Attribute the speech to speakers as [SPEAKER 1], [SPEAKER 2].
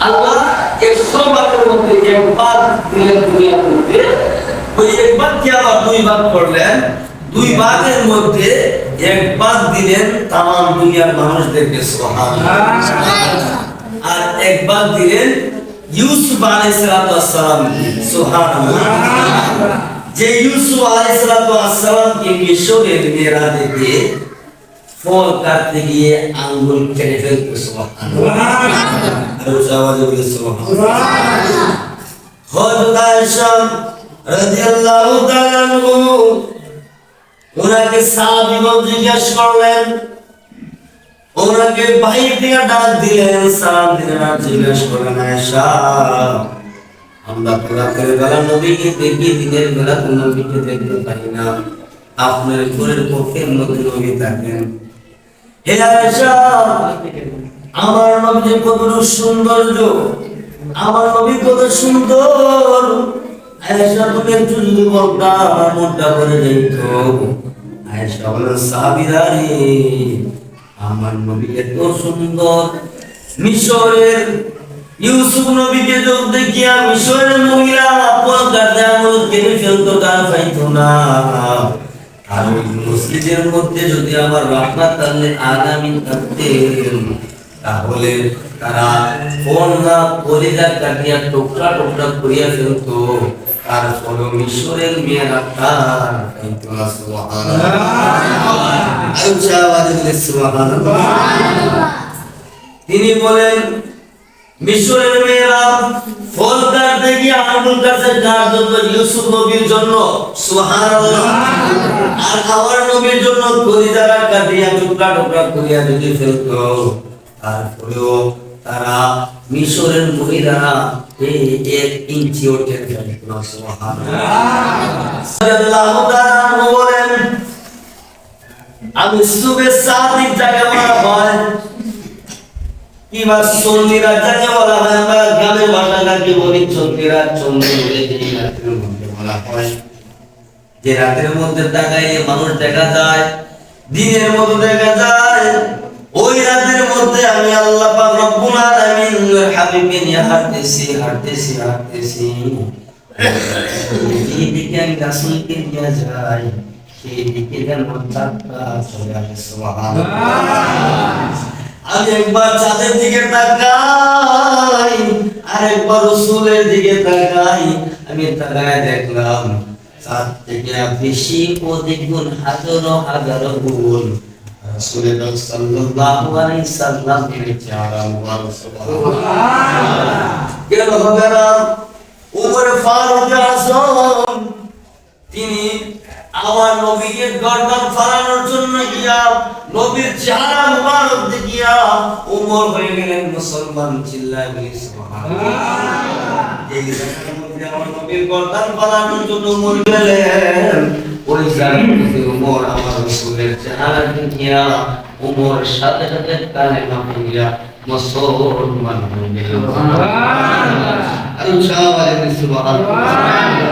[SPEAKER 1] আল্লাহ 100 ভাগের মধ্যে এক ভাগ দিলেন দুনিয়ার মধ্যে, ওই এক ভাগ কি আবার দুই ভাগ করলেন, দুই ভাগের মধ্যে এক ভাগ দিলেন তামাম দুনিয়ার মানুষদেরকে, সুবহানাল্লাহ। আর এক ভাগ দিলেন ইউসুফ আলাইহিস সালাম, সুবহানাল্লাহ। যে ইউসুফ আলাইহিস সালামকে মিশরের মেয়েরা দেখে ফল কাটতে গিয়ে আঙ্গুল কেটে ফেলতো, সুবহানাল্লাহ। হযরত আয়েশা রাদিয়াল্লাহু তাআলা আনহু ওনাকে সাহাবী বলে জিজ্ঞেস করলেন, ওনাকে ভাই থেকে ডাক দিলেন, সালাম দিলেন, আর জিজ্ঞেস করলেন, আয়েশা আমরা তো রাতের বেলা নবীকে দেখি, দিনের বেলা তো নবীকে দেখতে পাই না, আপনার ঘরের পক্ষের মধ্যে নবী থাকেন। হে আয়েশা, আমার নবী কত সৌন্দর্য, আমার নবী কত সুন্দর, আয়েশা তুমি একটু যদি বলতা আমার মনটা ভরে যেত। আয়েশা বলেন, সাহাবীরা রে, আমার নবী এত সুন্দর, মিশরের ইউসুফ নবীকে যোগ দেখিয়া মিশরের মহিলা আপন কাঁধে আঙুল কেটে ফেলতো, তার পাইতো না। আর ওই মসজিদের মধ্যে যদি আমার রাহমাত আলামিন থাকতেন, তাহলে তারা কোন না কলিজা কাটিয়া টুকরা টুকরা করিয়া ফেলতো, আর ফলে মিশরের মেয়েরা তার পাইতো না, সুবহানাল্লাহ। তিনি বলেন, মিশরের মেয়েরা ফল কাটতে গিয়ে আঙুল কাছে কার জন্য? ইউসুফ নবীর জন্য, সুবহানাল্লাহ। আর আমার নবীর জন্য কলিজারা কাটিয়া টুকরা টুকরা করিয়া যদি ফেলতো, তারপরেও তারা মিশরের মহিলারা এই 1 ইঞ্চি ওঠে ফেলতো না, সুবহানাল্লাহ। বলেন, আমি সুবে সাদিক যাকে বলা হয়, কিংবা চন্দিরা যাকে বলা হয়, আমরা গ্রামের ভাষাটাকে বলি চন্দিরা, চন্দ্র বলে এই রাতের মধ্যে বলা হয়। যে রাতের মধ্যে তাকাইলে মানুষ দেখা যায়, দিনের মধ্যে দেখা যায়, ওই রাতের মধ্যে আমি আল্লাহ পাক রব্বুল আলামিন হাবিবকে নিয়ে হাঁটতেছি হাঁটতেছি হাঁটতেছি, এই দিকে আমি রাসূলকে নিয়ে যাই, সেই দিকে যেন তাকা চলে আসে, সুবহানাল্লাহ। আমি একবার চাঁদের দিকে তাকাই, আর একবার রাসূলের দিকে তাকাই, আমি তাকায় দেখলাম চাঁদ থেকে বেশি দ্বিগুণ হাজারো হাজারো গুণ রাসূলুল্লাহ সাল্লাল্লাহু আলাইহি সাল্লামের চেহারা মুবারক, সুবহানাল্লাহ। কেন হবে না? ওমর ফারুক আযম তিনি আমার নবীকে গর্দান ফালানোর জন্য গিয়া নবীর চেহারা মুবারক দেখিয়া ওমর হয়ে গেলেন মুসলমান, চিল্লায় বলি সুবহানাল্লাহ। এই জায়গার মধ্যে আমার নবীর গর্দান ফালানোর জন্য ওমর গেলেন, ওই জায়গাতে ওমর আমার রাসূলের চেহারা দেখিয়া ওমর সাথে সাথে কালেমা পড়িয়া মুসলমান হয়ে গেল, সুবহানাল্লাহ। আর উচ্চারণ সুবহানাল্লাহ।